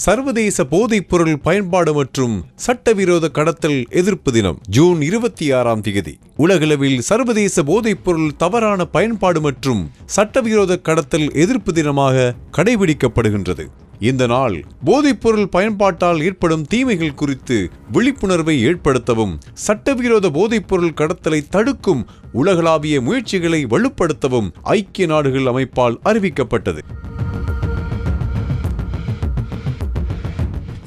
சர்வதேச போதைப்பொருள் பயன்பாடு மற்றும் சட்டவிரோத கடத்தல் எதிர்ப்பு தினம் ஜூன் 26ஆம் தேதி உலகளவில் சர்வதேச போதைப்பொருள் தவறான பயன்பாடு மற்றும் சட்டவிரோத கடத்தல் எதிர்ப்பு தினமாக கடைபிடிக்கப்படுகின்றது. இந்த நாள் போதைப்பொருள் பயன்பாட்டால் ஏற்படும் தீமைகள் குறித்து விழிப்புணர்வை ஏற்படுத்தவும், சட்டவிரோத போதைப்பொருள் கடத்தலை தடுக்கும் உலகளாவிய முயற்சிகளை வலுப்படுத்தவும் ஐக்கிய நாடுகள் அமைப்பால் அறிவிக்கப்பட்டது.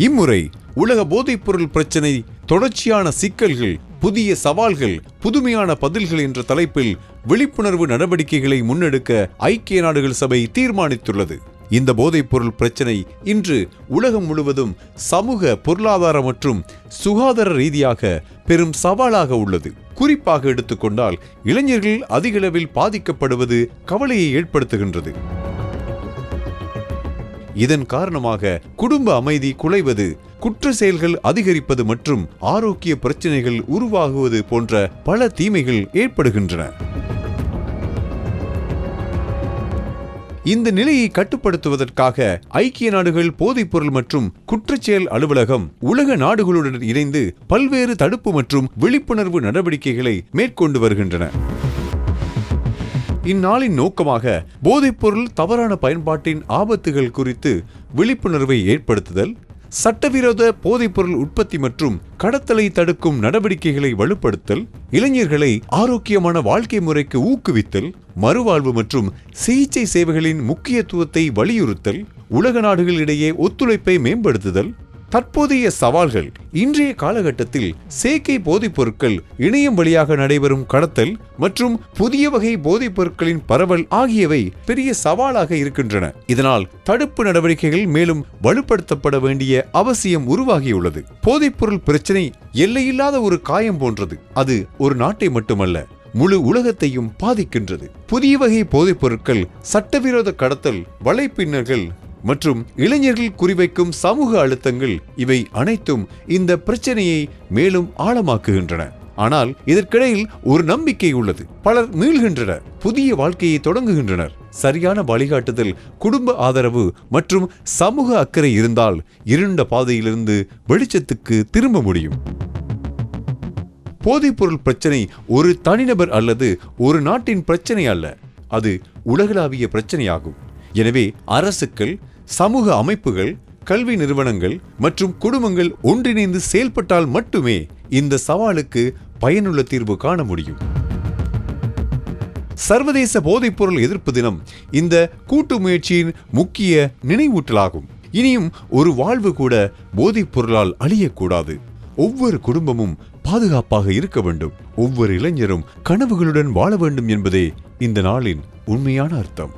இம்முறை உலக போதைப்பொருள் பிரச்சினை, தொடர்ச்சியான சிக்கல்கள், புதிய சவால்கள், புதுமையான பதில்கள் என்ற தலைப்பில் விழிப்புணர்வு நடவடிக்கைகளை முன்னெடுக்க ஐக்கிய நாடுகள் சபை தீர்மானித்துள்ளது. இந்த போதைப்பொருள் பிரச்சினை இன்று உலகம் முழுவதும் சமூக, பொருளாதார மற்றும் சுகாதார ரீதியாக பெரும் சவாலாக உள்ளது. குறிப்பாக எடுத்துக்கொண்டால் இளைஞர்கள் அதிகளவில் பாதிக்கப்படுவது கவலையை ஏற்படுத்துகின்றது. இதன் காரணமாக குடும்ப அமைதி குலைவது, குற்ற செயல்கள் அதிகரிப்பது மற்றும் ஆரோக்கிய பிரச்சினைகள் உருவாகுவது போன்ற பல தீமைகள் ஏற்படுகின்றன. இந்த நிலையை கட்டுப்படுத்துவதற்காக ஐக்கிய நாடுகள் போதைப்பொருள் மற்றும் குற்றச்செயல் அலுவலகம் உலக நாடுகளுடன் இணைந்து பல்வேறு தடுப்பு மற்றும் விழிப்புணர்வு நடவடிக்கைகளை மேற்கொண்டு வருகின்றன. இந்நாளின் நோக்கமாக போதைப்பொருள் தவறான பயன்பாட்டின் ஆபத்துகள் குறித்து விழிப்புணர்வை ஏற்படுத்துதல், சட்டவிரோத போதைப்பொருள் உற்பத்தி மற்றும் கடத்தலை தடுக்கும் நடவடிக்கைகளை வலுப்படுத்தல், இளைஞர்களை ஆரோக்கியமான வாழ்க்கை முறைக்கு ஊக்குவித்தல், மறுவாழ்வு மற்றும் சிகிச்சை சேவைகளின் முக்கியத்துவத்தை வலியுறுத்தல், உலக நாடுகளிடையே ஒத்துழைப்பை மேம்படுத்துதல். தற்போதைய சவால்கள்: இன்றைய காலகட்டத்தில் செயற்கை போதைப் பொருட்கள், இணையம் வழியாக நடைபெறும் கடத்தல் மற்றும் புதிய வகை போதைப் பொருட்களின் பரவல் ஆகியவை பெரிய சவாலாக இருக்கின்றன. இதனால் தடுப்பு நடவடிக்கைகள் மேலும் வலுப்படுத்தப்பட வேண்டிய அவசியம் உருவாகியுள்ளது. போதைப்பொருள் பிரச்சினை எல்லையில்லாத ஒரு காயம் போன்றது. அது ஒரு நாட்டை மட்டுமல்ல, முழு உலகத்தையும் பாதிக்கின்றது. புதிய வகை போதைப் பொருட்கள், சட்டவிரோத கடத்தல், வலைப்பின்னல்கள் மற்றும் இளைஞர்கள் குறிவைக்கும் சமூக அழுத்தங்கள், இவை அனைத்தும் இந்த பிரச்சனையை மேலும் ஆழமாக்குகின்றன. ஆனால் இதற்கிடையில் ஒரு நம்பிக்கை உள்ளது. பலர் மீள்கின்றனர், புதிய வாழ்க்கையை தொடங்குகின்றனர். சரியான வழிகாட்டுதல், குடும்ப ஆதரவு மற்றும் சமூக அக்கறை இருந்தால் இருண்ட பாதையிலிருந்து வெளிச்சத்துக்கு திரும்ப முடியும். போதைப்பொருள் பிரச்சனை ஒரு தனிநபர் அல்லது ஒரு நாட்டின் பிரச்சனை அல்ல, அது உலகளாவிய பிரச்சனையாகும். எனவே அரசுகள், சமூக அமைப்புகள், கல்வி நிறுவனங்கள் மற்றும் குடும்பங்கள் ஒன்றிணைந்து செயல்பட்டால் மட்டுமே இந்த சவாலுக்கு பயனுள்ள தீர்வு காண முடியும். சர்வதேச போதைப்பொருள் எதிர்ப்பு தினம் இந்த கூட்டு முயற்சியின் முக்கிய நினைவூட்டலாகும். இனியும் ஒரு வாழ்வு கூட போதைப் பொருளால் அழியக்கூடாது. ஒவ்வொரு குடும்பமும் பாதுகாப்பாக இருக்க வேண்டும். ஒவ்வொரு இளைஞரும் கனவுகளுடன் வாழ வேண்டும் என்பதே இந்த நாளின் உண்மையான அர்த்தம்.